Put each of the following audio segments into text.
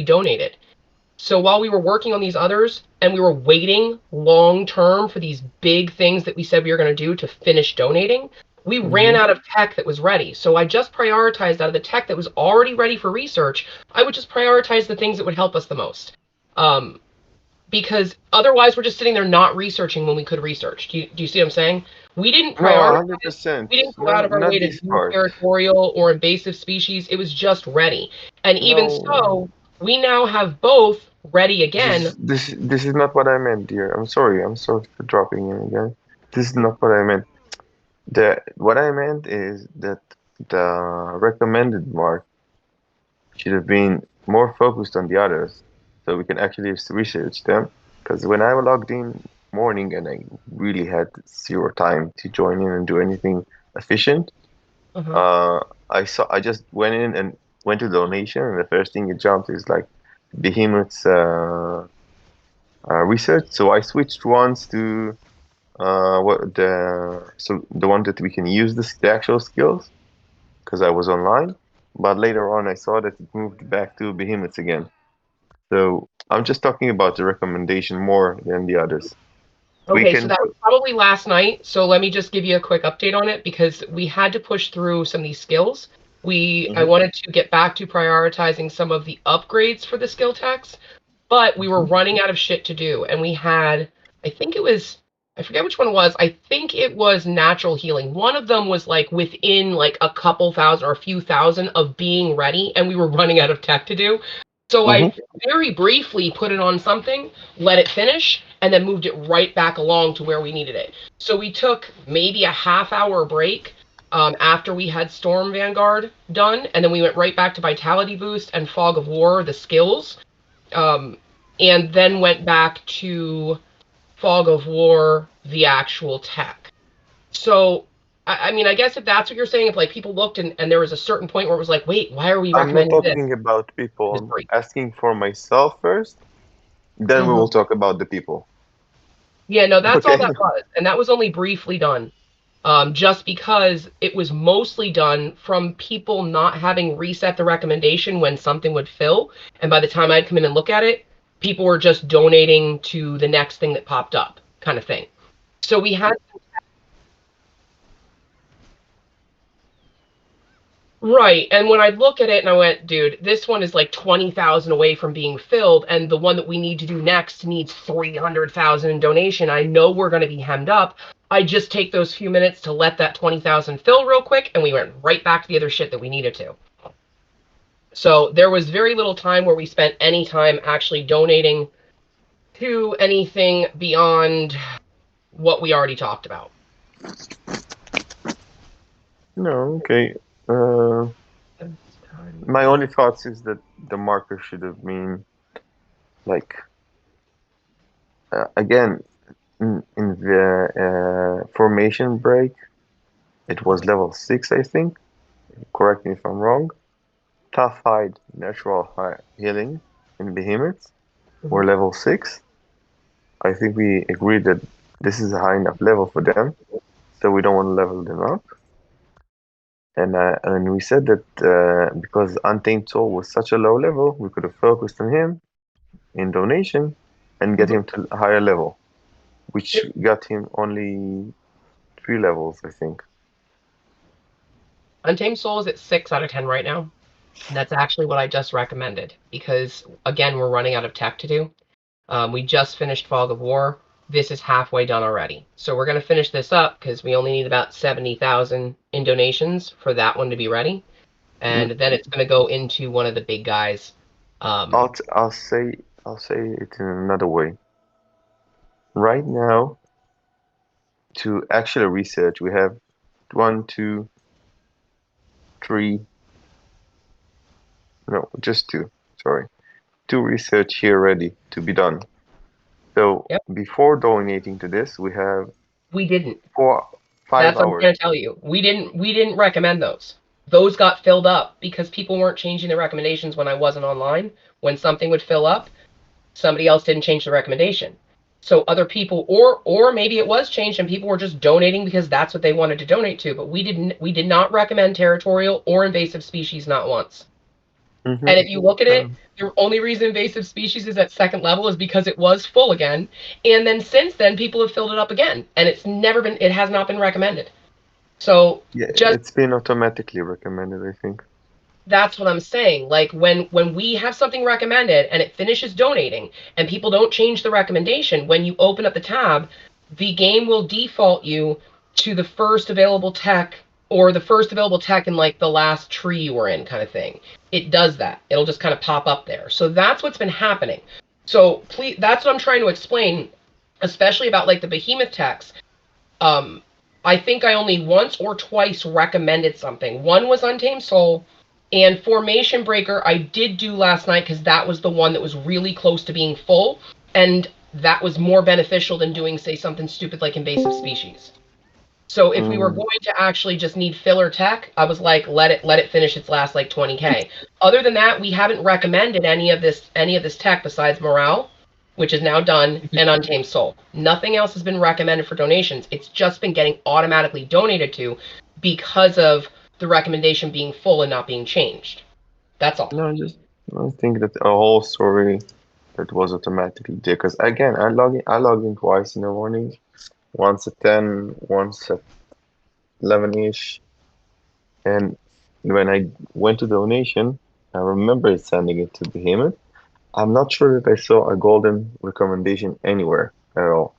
donated. So while we were working on these others and we were waiting long term for these big things that we said we were going to do to finish donating, we ran Hmm. out of tech that was ready. So I just prioritized out of the tech that was already ready for research. I would just prioritize the things that would help us the most. Um, because otherwise we're just sitting there not researching when we could research. Do you see what I'm saying? We didn't No, prioritize, 100%. we didn't go out No, of our not way to this do part. territorial or invasive species. It was just ready. And even No, so, we now have both ready again. this is not what I meant, dear. I'm sorry. I'm sorry for dropping in again. This is not what I meant. What I meant is that the recommended mark should have been more focused on the others, so we can actually research them. Because when I logged in morning and I really had zero time to join in and do anything efficient, Uh-huh. uh, I just went in and went to donation, and the first thing it jumped is like Behemoth's research. So I switched once to the one that we can use the actual skills because I was online. But later on, I saw that it moved back to Behemoths again. So I'm just talking about the recommendation more than the others. We Okay, so can that was probably last night. So let me just give you a quick update on it because we had to push through some of these skills. I Mhm, wanted to get back to prioritizing some of the upgrades for the skill techs, but we were mhm, running out of shit to do. And we had, I think it was, I forget which one it was. I think it was natural healing. One of them was like within like a couple thousand or a few thousand of being ready, and we were running out of tech to do. So mhm. I very briefly put it on something, let it finish, and then moved it right back along to where we needed it. So we took maybe a half-hour break after we had Storm Vanguard done, and then we went right back to Vitality Boost and Fog of War, the skills, um, and then went back to Fog of War, the actual tech. So, I mean, I guess if that's what you're saying, if like people looked and there was a certain point where it was like, wait, why are we I'm not recommending this? talking about people. Just I'm break. asking for myself first. Then we Mm-hmm. will talk about the people. Yeah, no, that's all Okay? that was. And that was only briefly done. Just because it was mostly done from people not having reset the recommendation when something would fill. And by the time I'd come in and look at it, people were just donating to the next thing that popped up, kind of thing. So we had, right. And when I look at it and I went, dude, this one is like 20,000 away from being filled. And the one that we need to do next needs 300,000 in donation. I know we're going to be hemmed up. I just take those few minutes to let that 20,000 fill real quick. And we went right back to the other shit that we needed to. So there was very little time where we spent any time actually donating to anything beyond what we already talked about. No, okay. Uh, my only thoughts is that the marker should have been like again in the formation break. It was level 6, I think. Correct me if I'm wrong. Tough hide, natural healing in behemoths Mhm. were level 6. I think we agreed that this is a high enough level for them, so we don't want to level them up. And we said that because Untamed Soul was such a low level, we could have focused on him in donation and get Mhm. him to a higher level, which Yep. got him only 3 levels, I think. Untamed Soul is at 6 out of 10 right now. That's actually what I just recommended because, again, we're running out of tech to do. We just finished Fog of War. This is halfway done already. So we're going to finish this up because we only need about 70,000 in donations for that one to be ready. Mm, And then it's going to go into one of the big guys. Um, I'll say it in another way. Right now, to actually research, we have one, two, three, no, just two. Sorry, two research here ready to be done. So yep, before donating to this, we have we didn't. four, five That's what I'm hours. going to tell you. We didn't recommend those. Those got filled up because people weren't changing their recommendations when I wasn't online. When something would fill up, somebody else didn't change the recommendation. So other people, or maybe it was changed and people were just donating because that's what they wanted to donate to. But we did not recommend territorial or invasive species, not once. Mm-hmm. And if you look at it, Um, the only reason invasive species is at second level is because it was full again. And then since then, people have filled it up again. And it has not been recommended. So yeah, just it's been automatically recommended, I think. that's what I'm saying. Like when we have something recommended and it finishes donating and people don't change the recommendation, when you open up the tab, the game will default you to the first available tech or the first available tech in like the last tree you were in kind of thing. It does that. It'll just kind of pop up there. So that's what's been happening. So please that's what I'm trying to explain, especially about like the behemoth techs. Um I think I only once or twice recommended something. One was Untamed Soul, and Formation Breaker I did do last night because that was the one that was really close to being full, and that was more beneficial than doing, say, something stupid like Invasive Species. So if we were Mm, going to actually just need filler tech, I was like, let it finish its last like 20K. Other than that, we haven't recommended any of this tech besides Morale, which is now done, and Untamed Soul. Nothing else has been recommended for donations. It's just been getting automatically donated to because of the recommendation being full and not being changed. That's all. no, I think that a whole story that was automatically there. Because again, I log in twice in the morning, once at 10, once at 11-ish. And when I went to donation, I remember sending it to Behemoth. I'm not sure that I saw a golden recommendation anywhere at all.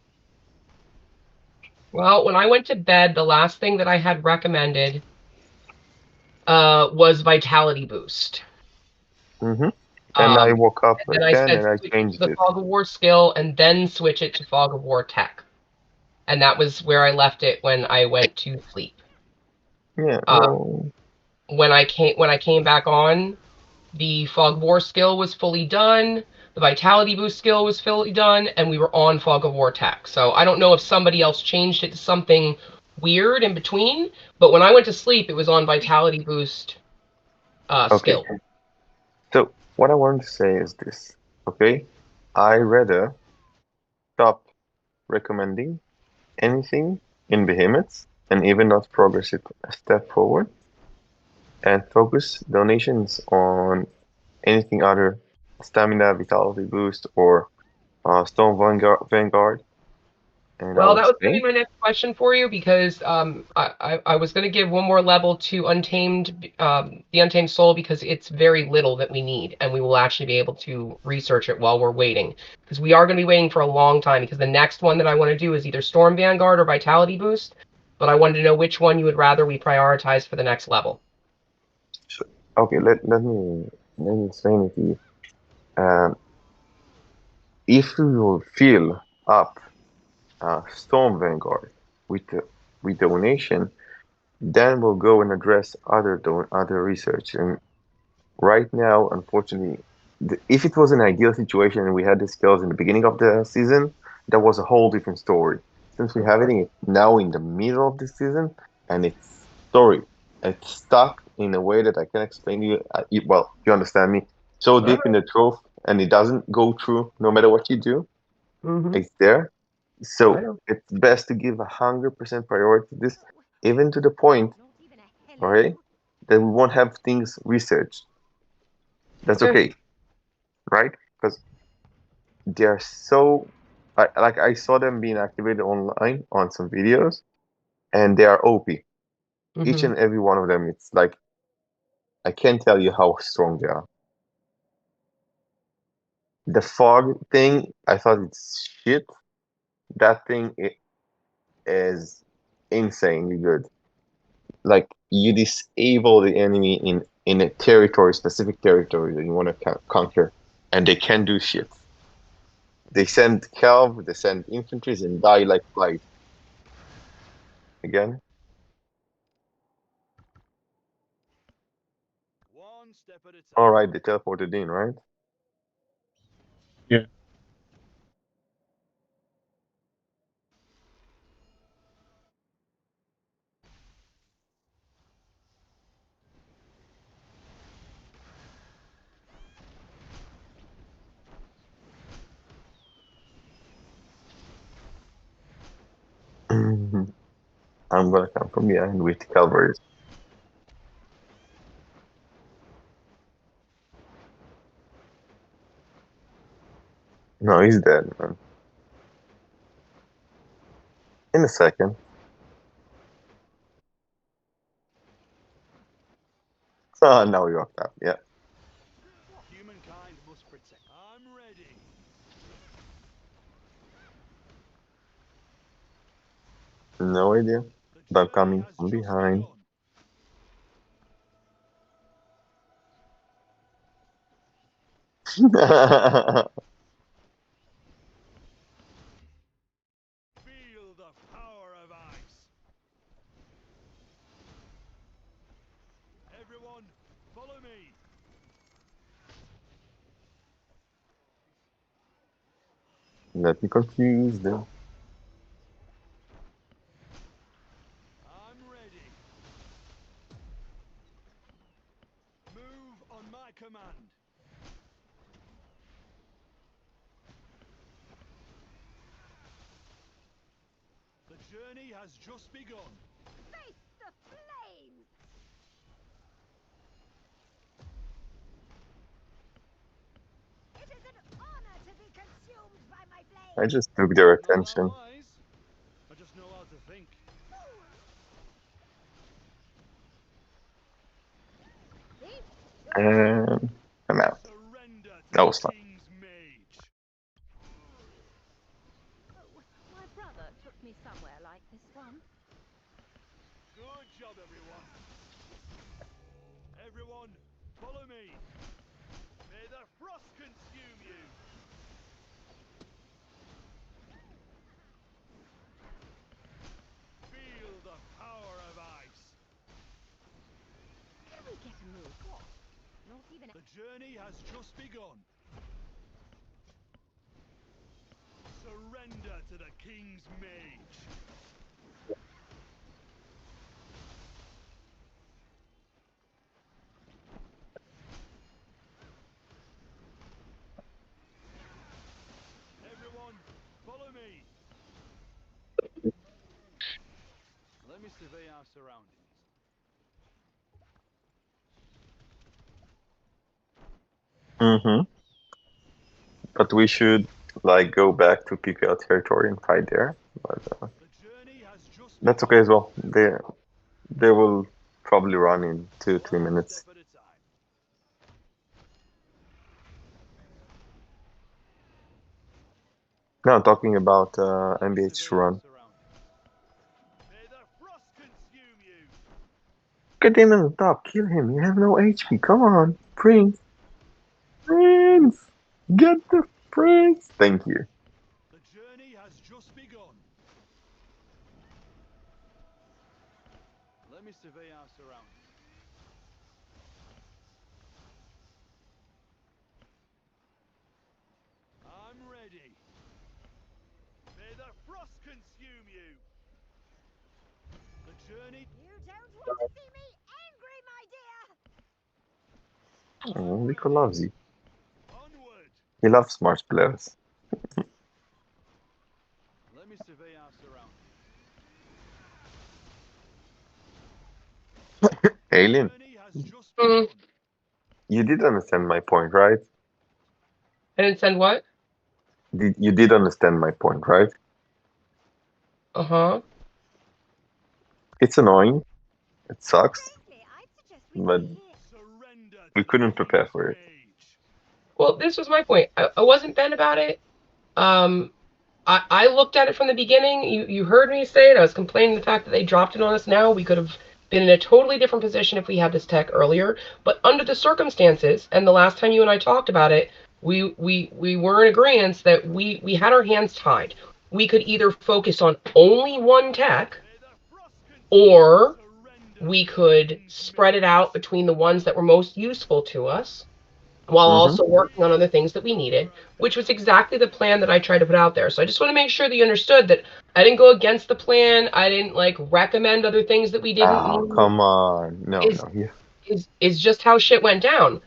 Well, when I went to bed, the last thing that I had recommended was Vitality Boost. Hmm. And I Um, woke up and then I again said and I switch it to changed the it. Fog of War skill and then switch it to Fog of War tech. And that was where I left it when I went to sleep. Yeah, Uh, well, when I came back on, the Fog of War skill was fully done, the Vitality Boost skill was fully done, and we were on Fog of War tech. So I don't know if somebody else changed it to something weird in between, but when I went to sleep, it was on Vitality Boost okay. skill. So what I wanted to say is this, okay? I rather stop recommending anything in Behemoths and even not progress it a step forward and focus donations on anything other stamina, vitality boost, or Stone Vanguard, and I'll Well, that was going to explain. be my next question for you because I was going to give one more level to the Untamed Soul because it's very little that we need, and we will actually be able to research it while we're waiting because we are going to be waiting for a long time because the next one that I want to do is either Storm Vanguard or Vitality Boost, but I wanted to know which one you would rather we prioritize for the next level. So, okay, let me explain it to you. Um, if you will fill up Storm Vanguard with with donation, then we'll go and address other research. And right now, unfortunately, if it was an ideal situation and we had the skills in the beginning of the season, that was a whole different story. Since we have it now in the middle of the season, and sorry, it's stuck in a way that I can explain to you. Well, you understand me. So All deep in the truth, and it doesn't go through no matter what you do. Mm-hmm. It's there. I So know. it's best to give 100% priority to this, even to the point, okay, that we won't have things researched. That's Okay. okay, right? Because they are so like I saw them being activated online on some videos, and they are OP. Each Mm-hmm. and every one of them, it's like I can't tell you how strong they are. The fog thing, I thought it's shit. That thing is insanely good. Like you disable the enemy in a territory, specific territory that you want to conquer, and they can do shit. They send Calv, they send infantries and die like flies. Again, all right, they teleported in, right? Yeah. I'm gonna come from behind with cavalry. No, he's dead, man. In a second. Oh, now we walked up. Yeah. Humankind must protect. I'm ready. No idea. The But I'm journey coming has from just behind. begun. Feel the power of ice. Everyone, follow me. Let me confuse them. I'm ready. Move on my command. The journey has just begun. Face the flames! It is an honor to be consumed by my I flames! just took their Not that attention. wise. I just know how to think. And I'm out. Surrender to That the was fun. king's mage. Oh, my brother took me somewhere like this one. Good job, everyone. Everyone, follow me. May the frost consume you. Feel the power of ice. Can we get a move? What? Not even The journey has just begun. Surrender to the king's mage. Everyone, follow me. Let me survey our surroundings. Mm-hmm. But we should like go back to PPL territory and fight there. But The journey has just that's okay begun. as well. They will probably run in 2-3 One minutes. step at a time. No, I'm talking about Let me MBH survey our run. surroundings. May the frost consume you. Get him on the top. Kill him. You have no HP. Come on, Prince. Prince, get the Prince. Thank you. The journey has just begun. Let me survey our surroundings. I'm ready. May the frost consume you. The journey. You don't want to see me angry, my dear! Oh, I'm Nico ready. loves you. Onward. He loves smart players. Let me survey our surroundings. The Alien, journey has just Mm, begun. you did understand my point, right? I didn't send what? You did understand my point, right? Uh-huh. It's annoying. It sucks, Frankly, I'd suggest we but stay here. Surrender we to the couldn't prepare king's for it. mage. Well, this was my point. I wasn't bent about it. Um, I looked at it from the beginning. You heard me say it. I was complaining the fact that they dropped it on us now. We could have been in a totally different position if we had this tech earlier. But under the circumstances, and the last time you and I talked about it, we were in agreement that we had our hands tied. We could either focus on only one tech, May the frost or surrender we to the could king's spread it mage. out between the ones that were most useful to us while Mm-hmm. also working on Feel other things the that we power needed, of which was ice. exactly the plan that I tried to put out there. So I just want to make sure that you understood that I didn't go against the plan. I didn't like recommend other things that we didn't Oh, need. come on. No, Is no. Yeah. is just how shit went down.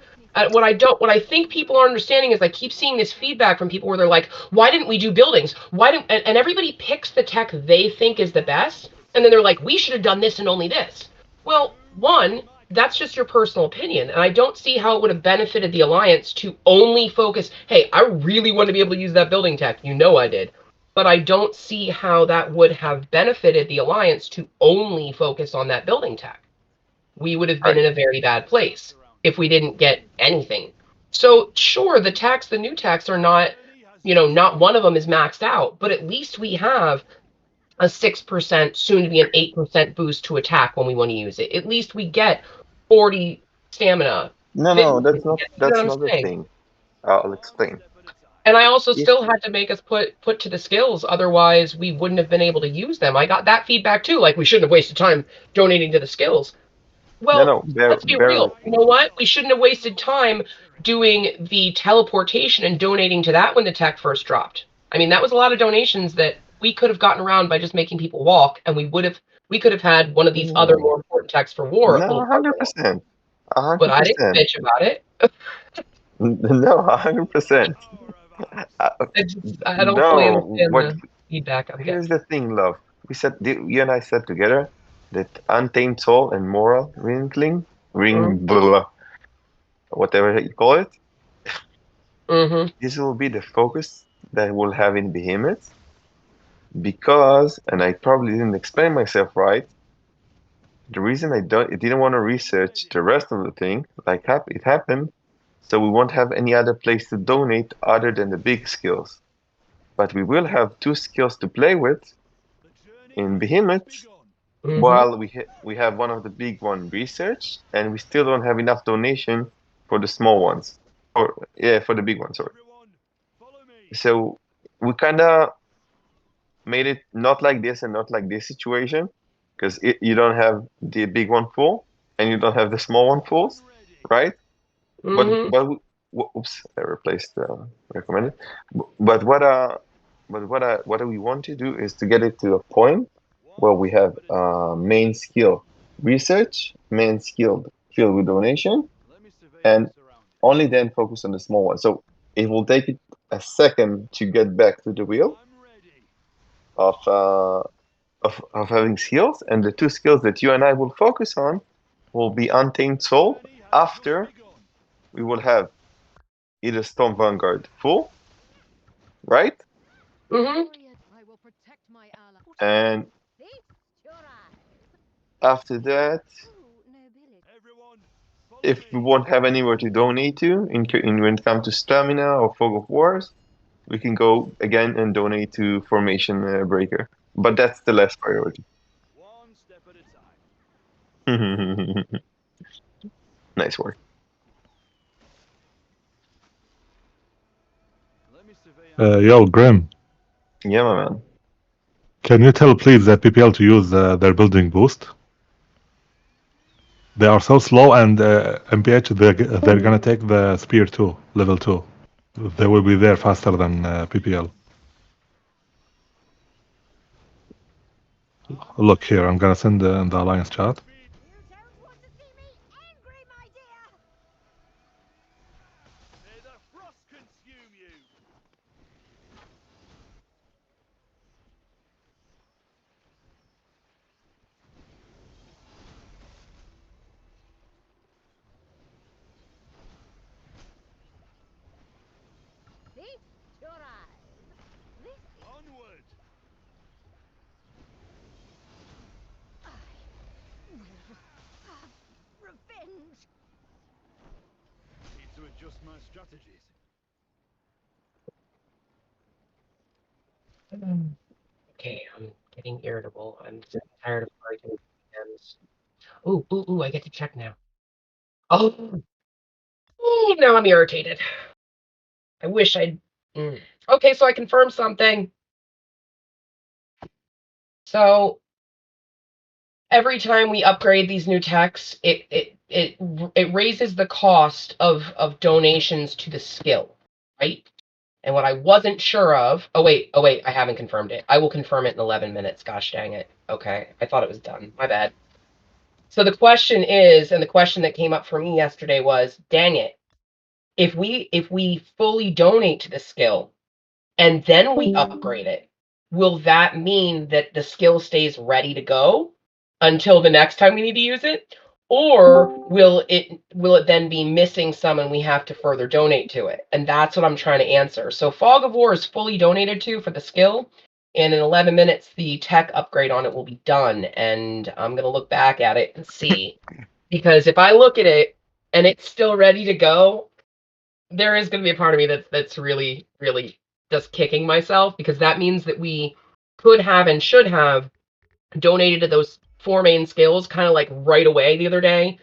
What I think people are understanding is I keep seeing this feedback from people where they're like, why didn't we do buildings? Why didn't and everybody picks the tech they think is the best, and then they're like, we should have done this and only this. Well, Move one, on my that's just your personal opinion. And I don't see how it would have benefited the Alliance to only focus, hey, I really want to be able to use that building tech. You know I did. But I don't see how that would have benefited the Alliance to only focus on that building tech. We would have been in a very bad place if we didn't get anything. So sure, the new techs are not, not one of them is maxed out, but at least we have a 6%, soon to be an 8% boost to attack when we want to use it. At least we get 40 stamina. No, that's You know what I'm not the saying? thing. I'll explain. And I also If still had to make us put to the skills, otherwise we wouldn't have been able to use them. I got that feedback too, like we shouldn't have wasted time donating to the skills. Well, no, let's be real. You know what? We shouldn't have wasted time doing the teleportation and donating to that when the tech first dropped. I mean, that was a lot of donations that we could have gotten around by just making people walk, and we could have had one of these other more important techs for war. No, 100%. But I didn't 100%. bitch about it. No, 100%. I don't fully understand What the feedback I'm getting. here's the thing, love. You and I said together that Untamed Soul and Moral Ring, blah, whatever you call it, this will be the focus that we'll have in Behemoth. Because, and I probably didn't explain myself right, the reason I didn't want to research the rest of the thing, like it happened, so we won't have any other place to donate other than the big skills. But we will have 2 skills to play with in Behemoth, while we have one of the big one research, and we still don't have enough donation for the small ones. For the big ones, sorry. So we kinda made it not like this and not like this situation, because you don't have the big one full and you don't have the small one full, right? But oops, I replaced recommended. But what we want to do is to get it to a point where we have main skill research, main skill field with donation, and only then focus on the small one. So it will take it a second to get back to the wheel of having skills, and the 2 skills that you and I will focus on will be Untamed Soul after we will have either Storm Vanguard full, right? And after that, if we won't have anywhere to donate to when it comes to stamina or Fog of Wars, we can go again and donate to Formation Breaker. But that's the last priority. One step at a time. Nice work. Yo, Grim. Yeah, my man. Can you tell please that PPL to use their building boost? They are so slow, and MBH they're gonna take the spear 2, level 2. They will be there faster than PPL. Look here, I'm gonna send in the alliance chat. You don't want to see me angry, my dear. May the frost consume you. Feast your eyes. This is Onward. I will have revenge. Need to adjust my strategies. Okay, I'm getting irritable. I'm so tired of fighting hands. Ooh, I get to check now. Oh, now I'm irritated. I wish I'd. Okay, so I confirmed something. So every time we upgrade these new techs, it raises the cost of donations to the skill, right? And what I wasn't sure of. Oh wait, I haven't confirmed it. I will confirm it in 11 minutes. Gosh dang it. Okay, I thought it was done. My bad. So the question is, and the question that came up for me yesterday was, dang it, if we fully donate to the skill and then we upgrade it, will that mean that the skill stays ready to go until the next time we need to use it? or will it then be missing some and we have to further donate to it? And that's what I'm trying to answer. So Fog of War is fully donated to for the skill, and in 11 minutes the tech upgrade on it will be done. And I'm gonna look back at it and see, because if I look at it and it's still ready to go, there is gonna be a part of me that's really just kicking myself, because that means that we could have and should have donated to those 4 main skills kind of like right away the other day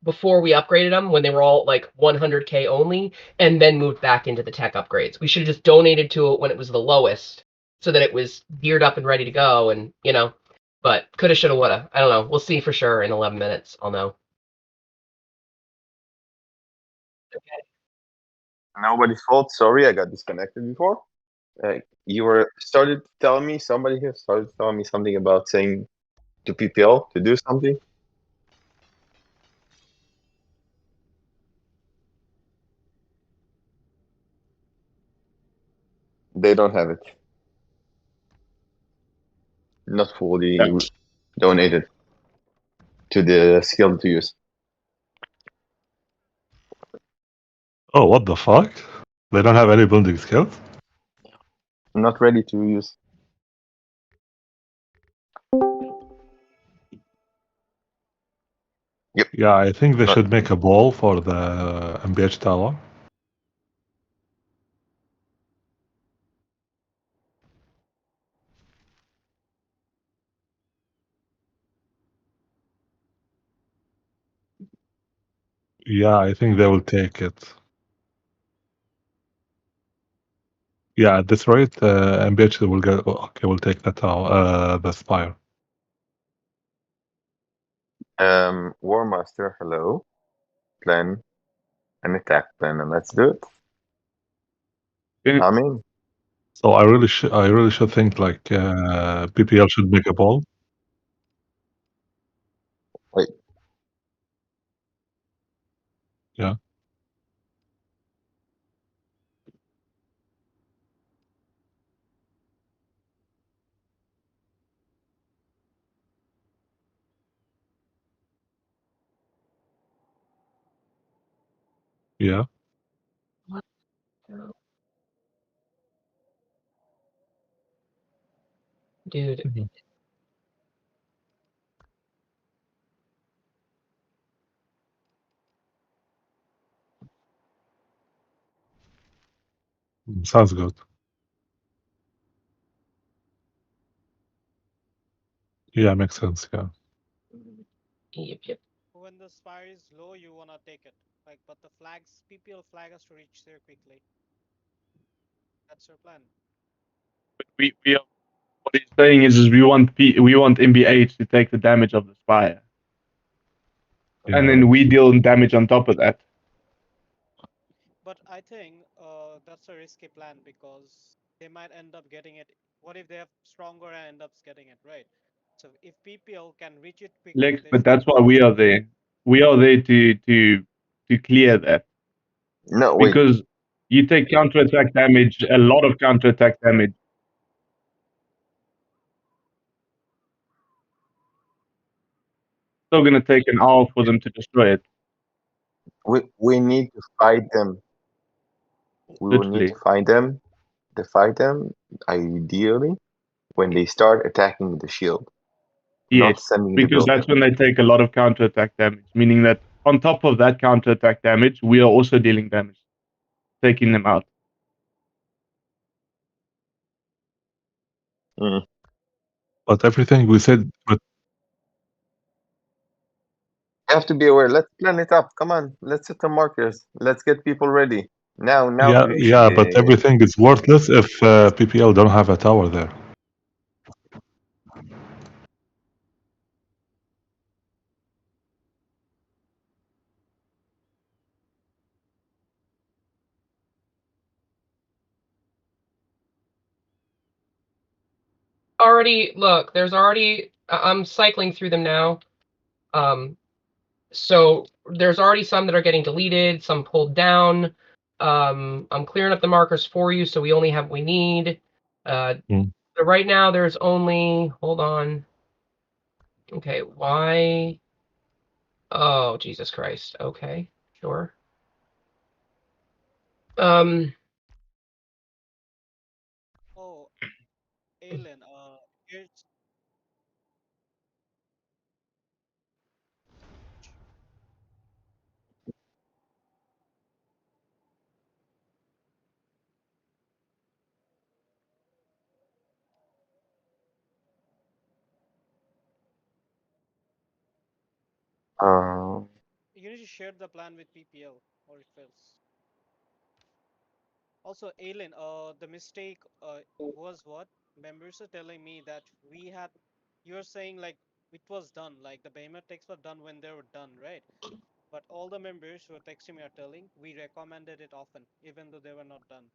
before we upgraded them, when they were all like 100k only, and then moved back into the tech upgrades. We should have just donated to it when it was the lowest, so that it was geared up and ready to go. And but coulda, shoulda, woulda. I don't know. We'll see for sure in 11 minutes. I'll know. Nobody's fault. Sorry, I got disconnected before. You were started telling me, somebody here started telling me something about saying to PPL to do something. They don't have it. Not fully donated to the skill to use. Oh, what the fuck? They don't have any building skills? Not ready to use. Yep. Yeah, I think they Not- should make a ball for the MBH tower. Yeah, I think they will take it. Yeah, at this rate, MBH will get. Okay, will take the tower, the spire. War Master, hello. Plan an attack plan, and let's do it. Yeah. I mean, So I really should think like PPL should make a ball. Wait. Yeah. Yeah. Dude, Sounds good. Yeah, makes sense. Yeah. yep. When the spire is low, you wanna take it. Like, but the PPL flag has to reach there quickly. That's your plan. We are, what he's saying is we want MBH to take the damage of the spire, Yeah. and then we deal damage on top of that. But I think that's a risky plan, because they might end up getting it. What if they have stronger and end up getting it, right? So if PPL can reach it quickly, Lex, they but should that's be why we are there. We are there to clear that, no, wait. because you take counterattack damage, a lot of counterattack damage. Still gonna take an hour for them to destroy it. We need to fight them. We will need Literally. to fight them. To fight them, ideally, when they start attacking the shield, not Yes, sending the because building. that's when they take a lot of counterattack damage, meaning that on top of that counterattack damage, we are also dealing damage, taking them out. Mm. But everything we said, but You have to be aware. Let's plan it up. Come on, let's set the markers. Let's get people ready. Now yeah, we yeah, should, but everything is worthless if PPL don't have a tower there. Already, look, there's already. I'm cycling through them now. So there's already some that are getting deleted, some pulled down. I'm clearing up the markers for you, so we only have what we need. So right now there's only, hold on. Okay, why? Oh, Jesus Christ. Okay, sure. Oh, Alan, here's Um, you need to share the plan with PPL or it fails. Also, Alan, the mistake was what? Members are telling me that we had. You're saying like it was done, like the behemoth texts were done when they were done, right? But all the members who are texting me are telling we recommended it often, even though they were not done.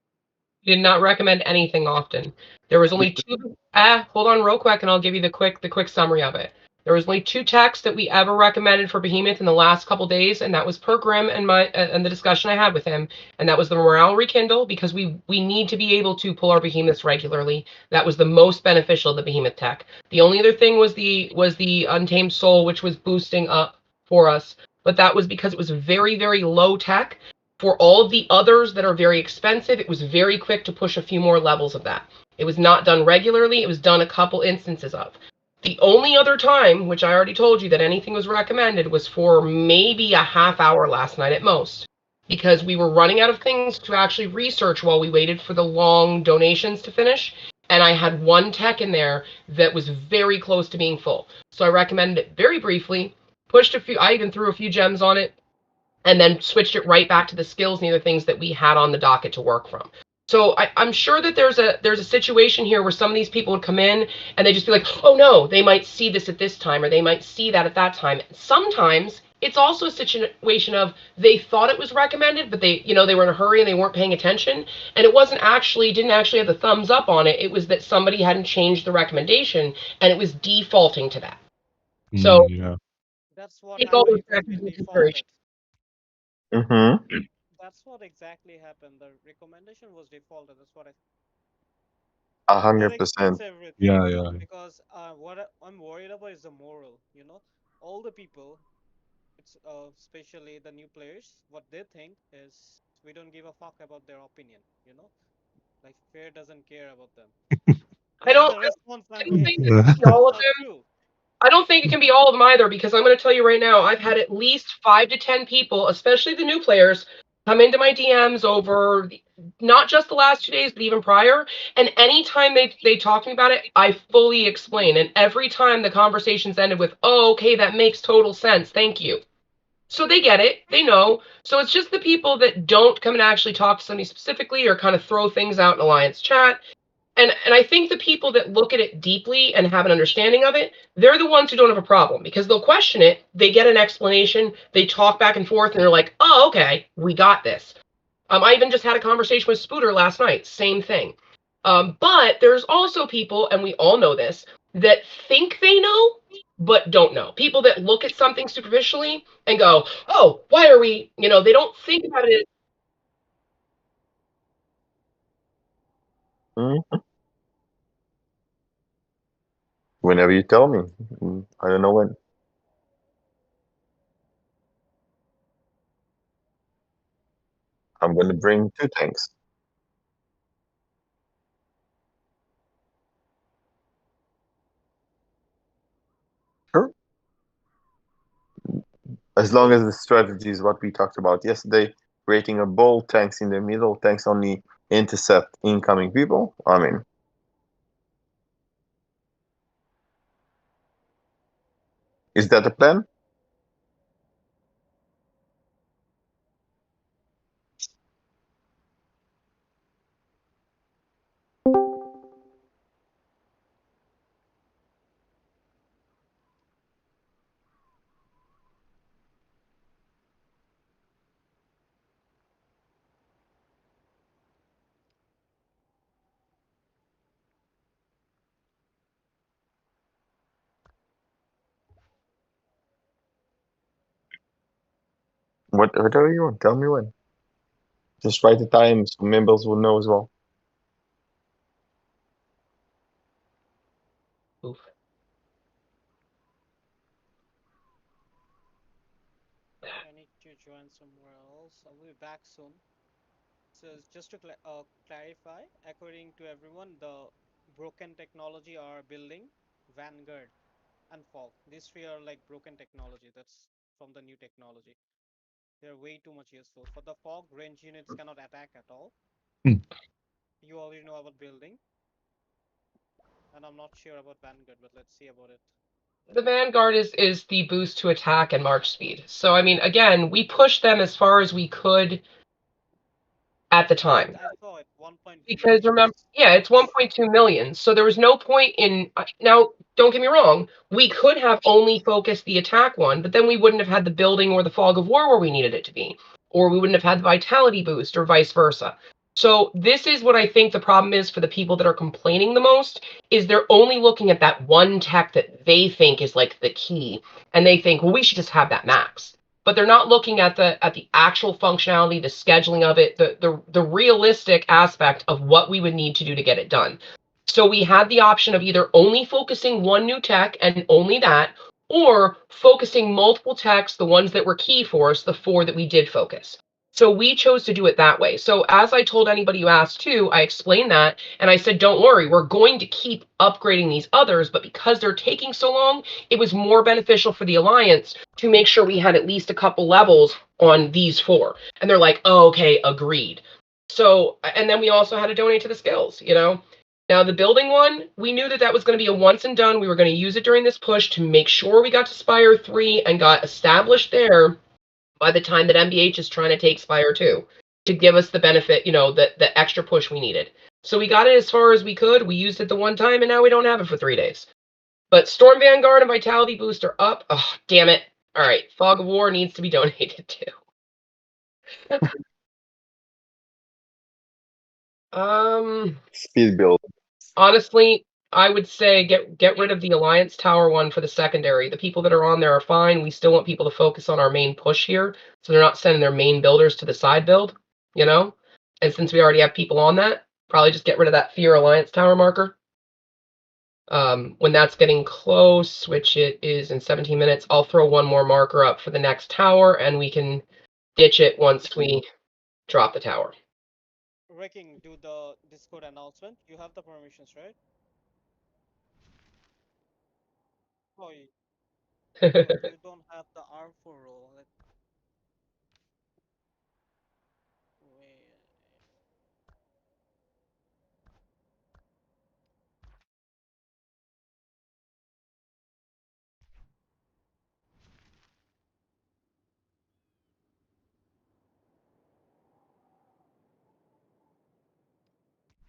Did not recommend anything often. There was only two. Hold on, real quick, and I'll give you the quick summary of it. There was only two texts that we ever recommended for Behemoth in the last couple days, and that was per Grim and my and the discussion I had with him, and that was the morale rekindle because we need to be able to pull our Behemoths regularly. That was the most beneficial of the Behemoth tech. The only other thing was the Untamed Soul, which was boosting up for us, but that was because it was very low tech. For all of the others that are very expensive, it was very quick to push a few more levels of that. It was not done regularly, it was done a couple instances of. The only other time, which I already told you that anything was recommended, was for maybe a half hour last night at most, because we were running out of things to actually research while we waited for the long donations to finish. And I had one tech in there that was very close to being full. So I recommended it very briefly, I even threw a few gems on it, and then switched it right back to the skills and the other things that we had on the docket to work from. So I'm sure that there's a situation here where some of these people would come in and they just be like, oh no, they might see this at this time or they might see that at that time. Sometimes it's also a situation of they thought it was recommended, but they were in a hurry and they weren't paying attention, and it didn't actually have the thumbs up on it. It was that somebody hadn't changed the recommendation and it was defaulting to that. So Yeah. That's what take all happened. those It has factors been into defaulted. consideration. mm-hmm. That's what exactly happened. The recommendation was defaulted. That's what I. That 100%. explains everything. Yeah, yeah. Because I'm worried about is the moral. You know, all the people, it's especially the new players, what they think is we don't give a fuck about their opinion. You know, like Fair doesn't care about them. I This is don't, the response I'm I don't think getting, it can be but all it's of not them. true. I don't think it can be all of them either, because I'm going to tell you right now, I've had at least 5 to 10 people, especially the new players, come into my DMs over not just the last 2 days, but even prior. And anytime they talk to me about it, I fully explain. And every time the conversations ended with, "Oh, okay, that makes total sense. Thank you." So they get it, they know. So it's just the people that don't come and actually talk to somebody specifically or kind of throw things out in Alliance chat. And I think the people that look at it deeply and have an understanding of it, they're the ones who don't have a problem, because they'll question it, they get an explanation, they talk back and forth, and they're like, "Oh, okay, we got this." I even just had a conversation with Spooter last night, same thing. But there's also people, and we all know this, that think they know but don't know. People that look at something superficially and go, "Oh, why are we?" They don't think about it. Mm. Whenever you tell me. I don't know when. I'm going to bring two tanks. Sure. As long as the strategy is what we talked about yesterday, creating a bold tanks in the middle, tanks only intercept incoming people. I mean, is that the plan? Whatever you want, tell me when. Just write the time so members will know as well. Oof. back soon. So just to clarify, according to everyone, the broken technology are building, Vanguard, and fog. These three are like broken technology. That's from the new technology. They're way too much useful. For the fog, range units cannot attack at all. Hmm. You already know about building, and I'm not sure about Vanguard, but let's see about it. The Vanguard is the boost to attack and march speed. So I mean, again, we pushed them as far as we could at the time. I saw it, 1.2 Because million. remember, yeah, it's 1.2 million. So there was no point in now. Don't get me wrong. We could have only focused the attack one, but then we wouldn't have had the building or the fog of war where we needed it to be, or we wouldn't have had the vitality boost, or vice versa. So this is what I think the problem is for the people that are complaining the most is they're only looking at that one tech that they think is like the key, and they think, well, we should just have that max, but they're not looking at the actual functionality, the scheduling of it, the realistic aspect of what we would need to do to get it done. So we had the option of either only focusing one new tech and only that, or focusing multiple techs, the ones that were key for us, the four that we did focus. So we chose to do it that way. So as I told anybody who asked too, I explained that and I said, don't worry, we're going to keep upgrading these others, but because they're taking so long, it was more beneficial for the Alliance to make sure we had at least a couple levels on these four. And they're like, oh, okay, agreed. So, and then we also had to donate to the skills, you know? Now, the building one, we knew that that was going to be a once and done. We were going to use it during this push to make sure we got to Spire 3 and got established there by the time that MBH is trying to take Spire 2 to give us the benefit, you know, the extra push we needed. So we got it as far as we could. We used it the one time, and now we don't have it for 3 days. But Storm Vanguard and Vitality Boost are up. Oh, damn it. All right. Fog of War needs to be donated too. Speed build. Honestly, I would say get rid of the Alliance Tower one for the secondary. The people that are on there are fine. We still want people to focus on our main push here, so they're not sending their main builders to the side build, you know? And since we already have people on that, probably just get rid of that Fear Alliance Tower marker. When that's getting close, which it is in 17 minutes, I'll throw one more marker up for the next tower, and we can ditch it once we drop the tower. Wrecking, do the Discord announcement. You have the permissions, right? Oh, you don't have the R4 role. Wait.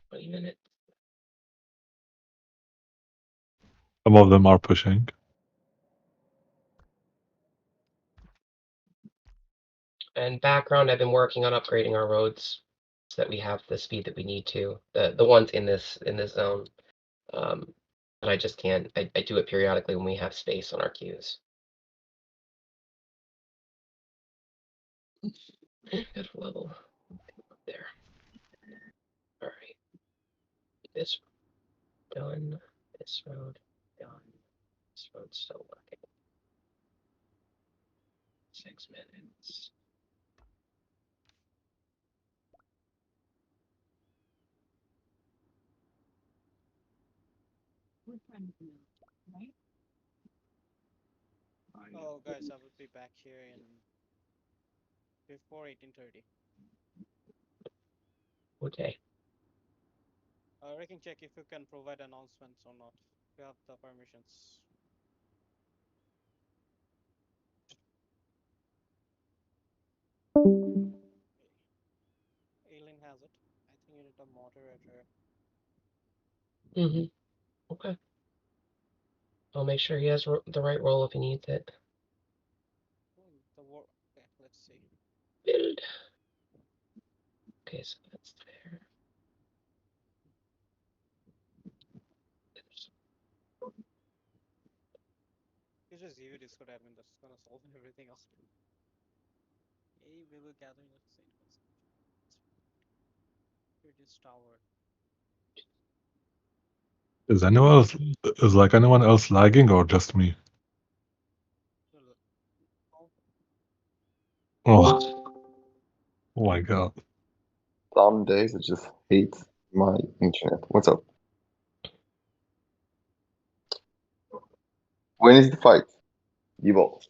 20 minutes. Some of them are pushing. And background, I've been working on upgrading our roads so that we have the speed that we need to. The ones in this zone. But I just can't. I do it periodically when we have space on our queues. Good level up there. All right. This done. This road done. This road's still working. 6 minutes. Oh, guys, I will be back here in before 18:30. Okay. Wrecking, check if you can provide announcements or not. If you have the permissions. Aileen has it. I think you need a moderator. Okay. I'll make sure he has the right role if he needs it. Okay, let's see. Build. Okay, so that's there. It's just you, Discord admin, that's gonna solve everything else. Hey, we will gather at the same place. This tower. Is anyone else lagging or just me? Oh, Oh my god. Some days I just hate my internet. What's up? When is the fight? Evolve.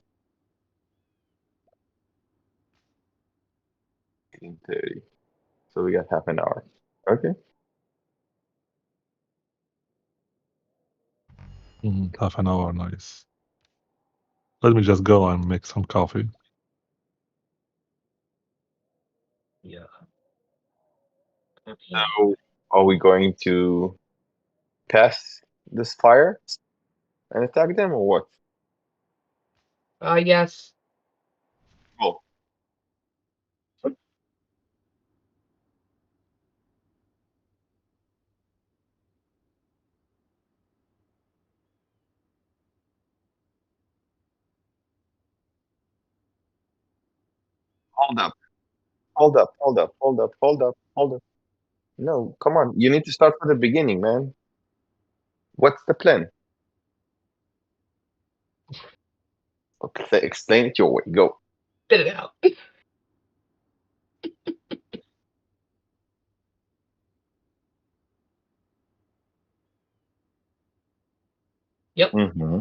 18:30. So we got half an hour. Okay. Half an hour, nice. Let me just go and make some coffee. Yeah. So are we going to pass this fire and attack them or what? Yes. Cool. Hold up. Hold up. Hold up. Hold up. Hold up. Hold up. No, come on. You need to start from the beginning, man. What's the plan? Okay, explain it your way. Go. Spit it out. Yep. Mm-hmm.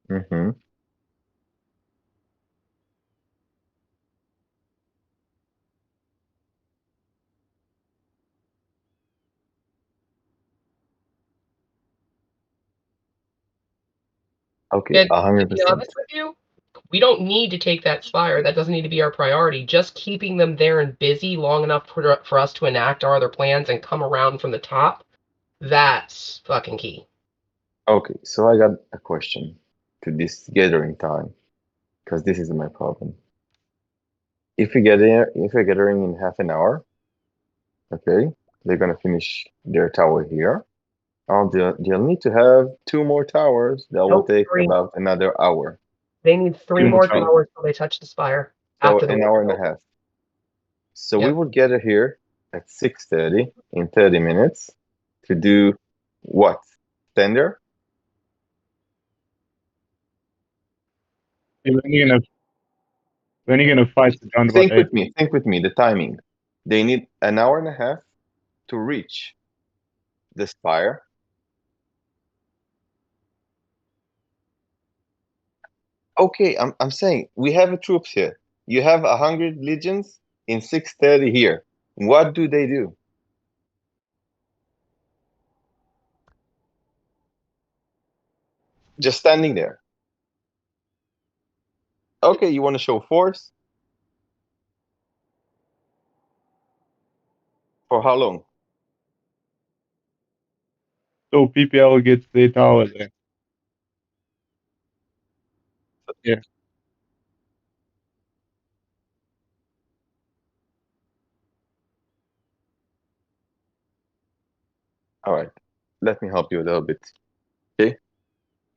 Mm-hmm. Okay, And to be 100%. honest with you, we don't need to take that spire. That doesn't need to be our priority. Just keeping them there and busy long enough for us to enact our other plans and come around from the top, that's fucking key. Okay, so I got a question to this gathering time, because this is my problem. If we get there, if we're gathering in half an hour, okay, they're gonna finish their tower here. They'll need to have 2 more towers. That will Nope, take 3. about another hour. They need 3 Two more more towers. towers till they touch the spire. So After the an hour and a half. So we Yep. will gather here at 6:30 in 30 minutes to do what? Tender? When are you gonna fight around about Think 8? with me. Think with me. The timing. They need an hour and a half to reach the spire. Okay, I'm saying we have a troops here. You have 100 legions in 6:30 here. What do they do? Just standing there. Okay, you want to show force? For how long? So PPL gets their tower there. Yeah. All right, let me help you a little bit. Okay,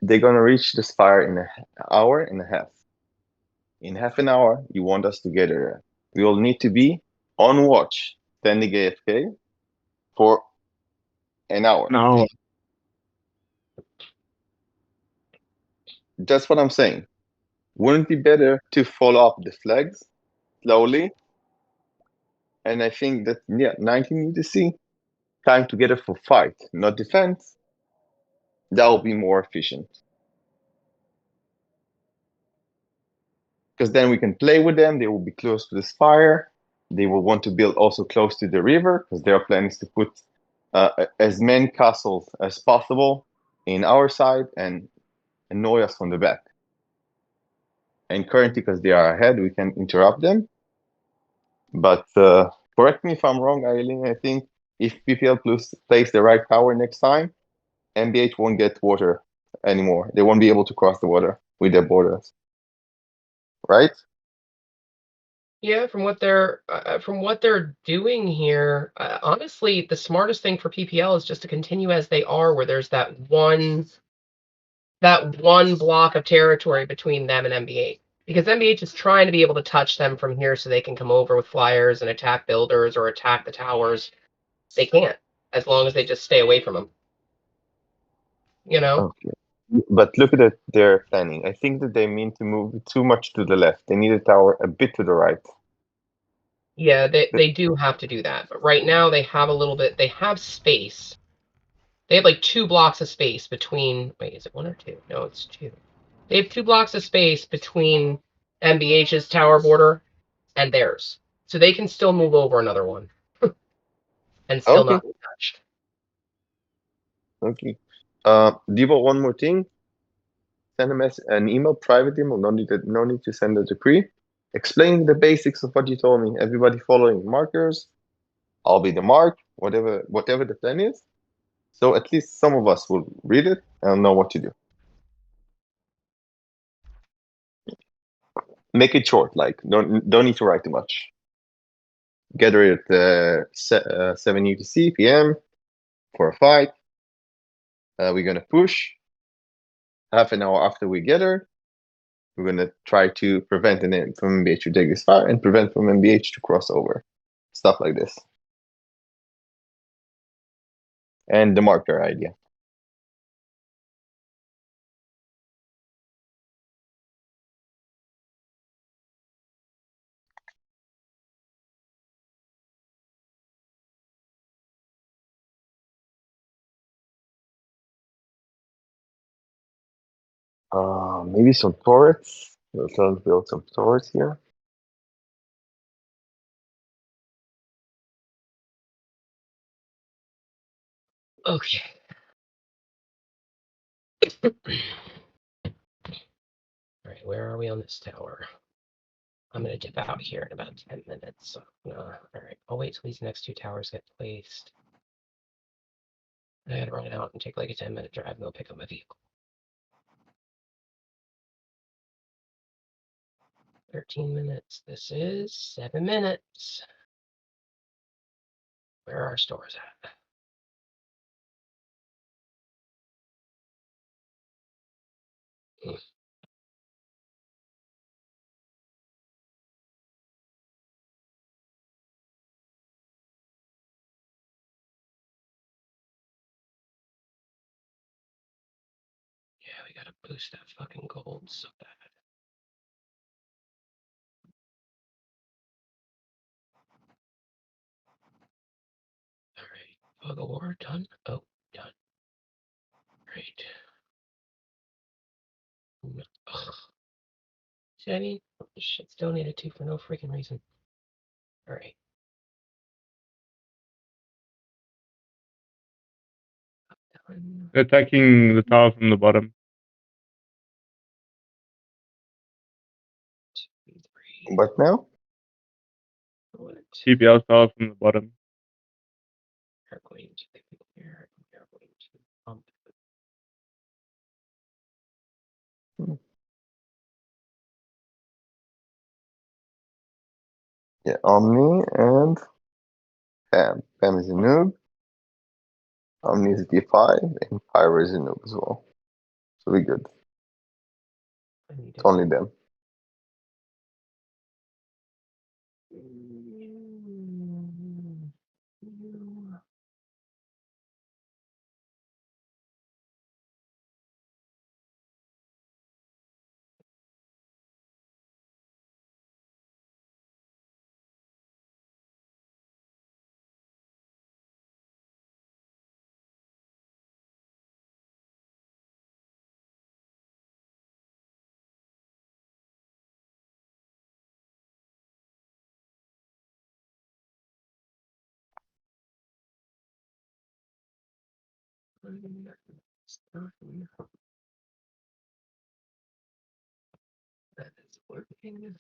they're gonna reach the spire in an hour and a half. In half an hour, you want us to get there. We will need to be on watch, standing AFK for an hour. No. That's what I'm saying. Wouldn't it be better to follow up the flags slowly? And I think that, yeah, 19 UTC, time together for fight, not defense. That will be more efficient. Because then we can play with them. They will be close to the spire. They will want to build also close to the river because their plan is to put as many castles as possible in our side and annoy us from the back. And currently, because they are ahead, we can interrupt them. But correct me if I'm wrong, Eileen. I think if PPL Plus plays the right power next time, MBH won't get water anymore. They won't be able to cross the water with their borders, right? Yeah, from what they're doing here, honestly, the smartest thing for PPL is just to continue as they are, where there's that one block of territory between them and MBH. Because MBH is trying to be able to touch them from here so they can come over with flyers and attack builders or attack the towers. They can't, as long as they just stay away from them. You know? Okay. But look at their planning. I think that they mean to move too much to the left. They need a tower a bit to the right. Yeah, they do have to do that. But right now they have a little bit. They have space. They have like 2 blocks of space between. Wait, is it 1 or 2? No, it's 2. They have 2 blocks of space between MBH's tower border and theirs, so they can still move over another one and still Okay. not be touched. Okay. Devo, one more thing. Send an email, private email. No need to send a decree. Explaining the basics of what you told me. Everybody following markers. I'll be the mark. Whatever the plan is. So at least some of us will read it and know what to do. Make it short. Like don't need to write too much. Gather at 7 UTC PM for a fight. We're gonna push. Half an hour after we gather, we're gonna try to prevent from MBH to take this fire and prevent from MBH to cross over. Stuff like this. And the marker idea. Maybe some turrets. Let's build some turrets here. Okay. All right, where are we on this tower? I'm gonna dip out here in about 10 minutes. All right, I'll wait till these next 2 towers get placed. I gotta run out and take like a 10-minute drive and go pick up my vehicle. 13 minutes. This is 7 minutes. Where are our stores at? Yeah, we gotta boost that fucking gold so bad. Alright, fog of war done. Oh, done. Great. Ugh. See what I mean? Shit's donated to for no freaking reason. Alright. Done. They're attacking the tower from the bottom. 2, 3. What now? What? PPL tower from the bottom. Are going to the here. We are going to pump. Yeah, Omni and Pam. Pam is a noob. Omni is D5 and Pyro is a noob as well. So we good. I need It's to. only them. That is working.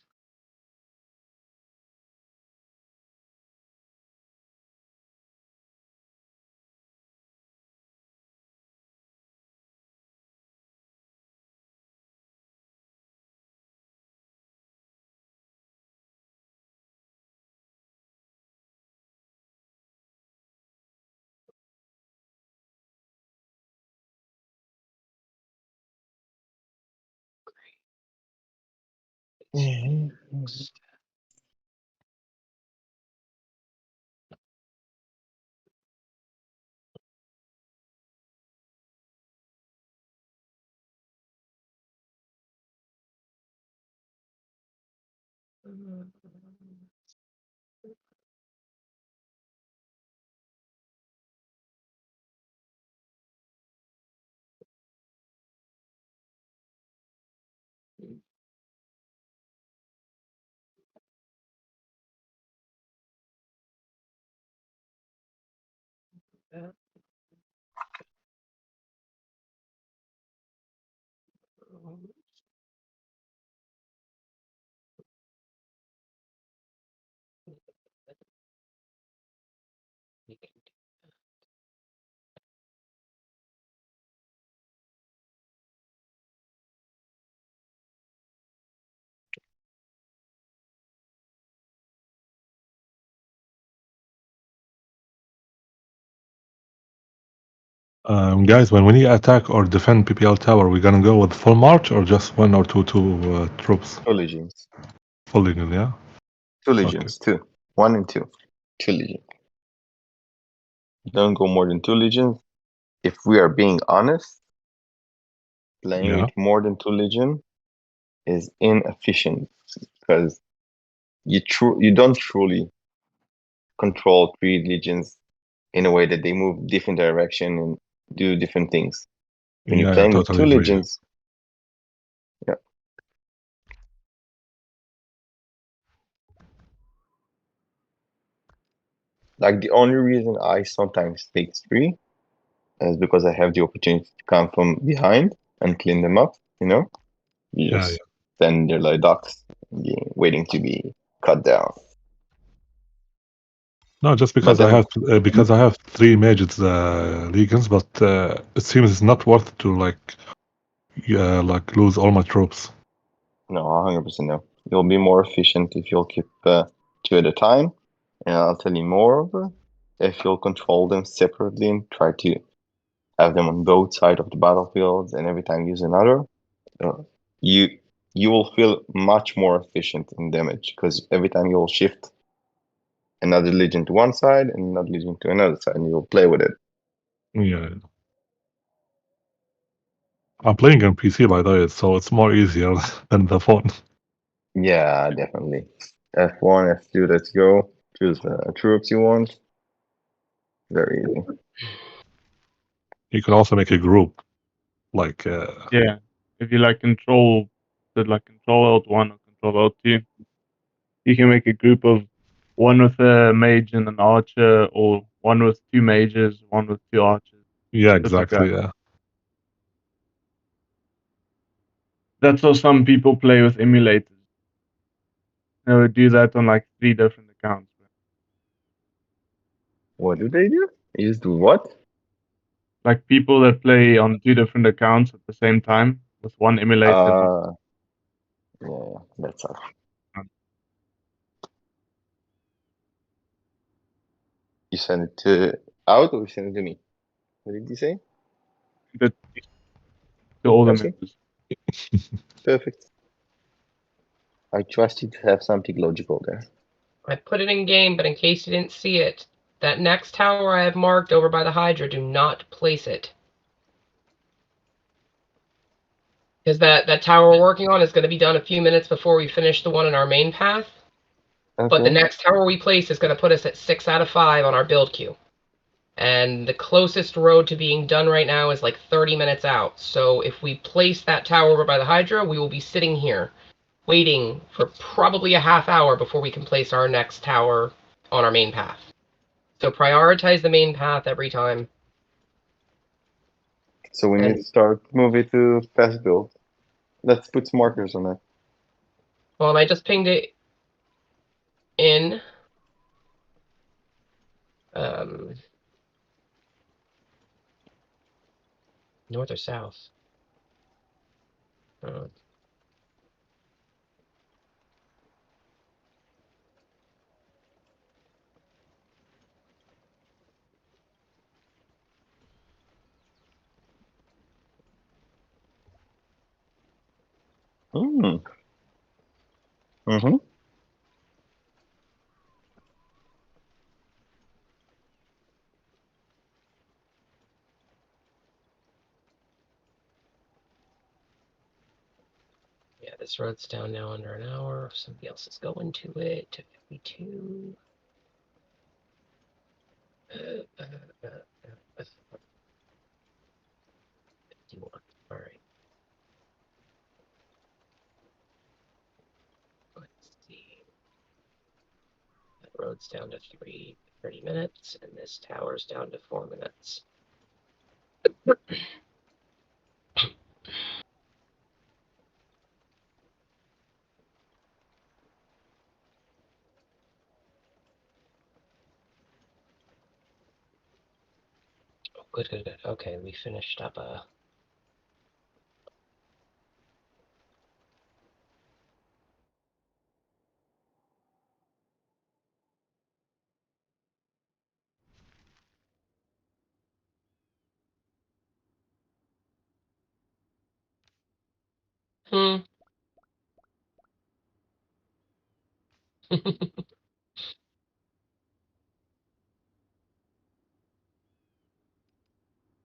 Guys, when we attack or defend PPL tower, we're gonna go with full march or just one or two troops? 2 legions. Full legion, yeah. 2 legions. 2. 1 and 2. 2 legions. Don't go more than 2 legions. If we are being honest, playing Yeah. with more than 2 legion is inefficient because you don't truly control 3 legions in a way that they move different direction and do different things. When you're Yeah, I playing with totally 2 agree. legions, yeah. Like the only reason I sometimes take 3 is because I have the opportunity to come from behind and clean them up, you know? You Yeah, just stand there like ducks, waiting to be cut down. No, just But because I then, have 3 mages legions, but it seems it's not worth to like lose all my troops. no, 100% no. You'll be more efficient if you'll keep 2 at a time, and I'll tell you more if you'll control them separately and try to have them on both sides of the battlefields, and every time use another, uh, you you will feel much more efficient in damage because every time you'll shift another legion to one side and another legion to another side, and you'll play with it. Yeah. I'm playing on PC by the way, so it's more easier than the phone. Yeah, definitely. F1, F2, let's go. Choose the troops you want. Very easy. You can also make a group, like Yeah. If you like control Alt 1 or control Alt 2, you can make a group of one with a mage and an archer, or one with 2 mages, one with 2 archers. yeah, Just like exactly, that. yeah. That's how some people play with emulators. They would do that on like 3 different accounts. What do they do? You just do what? Like people that play on 2 different accounts at the same time with one emulator. Yeah, that sucks. You send it to out or you send it to me? What did you say? But to all the Percy? members. Perfect. I trust you to have something logical there. I put it in game, but in case you didn't see it, that next tower I have marked over by the Hydra, do not place it. Because that tower we're working on is going to be done a few minutes before we finish the one in our main path. But the Okay. next tower we place is going to put us at 6 out of 5 on our build queue. And the closest road to being done right now is like 30 minutes out. So if we place that tower over by the Hydra, we will be sitting here waiting for probably a half hour before we can place our next tower on our main path. So prioritize the main path every time. So we need And to start moving to fast build. Let's put some markers on that. well, and I just pinged it in. North or south? Uh, Mm. Mm-hmm. yeah, this This road's down now under an hour. Somebody else is going to it. To 52. 51. All right. Let's see. That road's down to 30 minutes, and this tower's down to 4 minutes. Oh, good, good, good. Okay, we finished up a.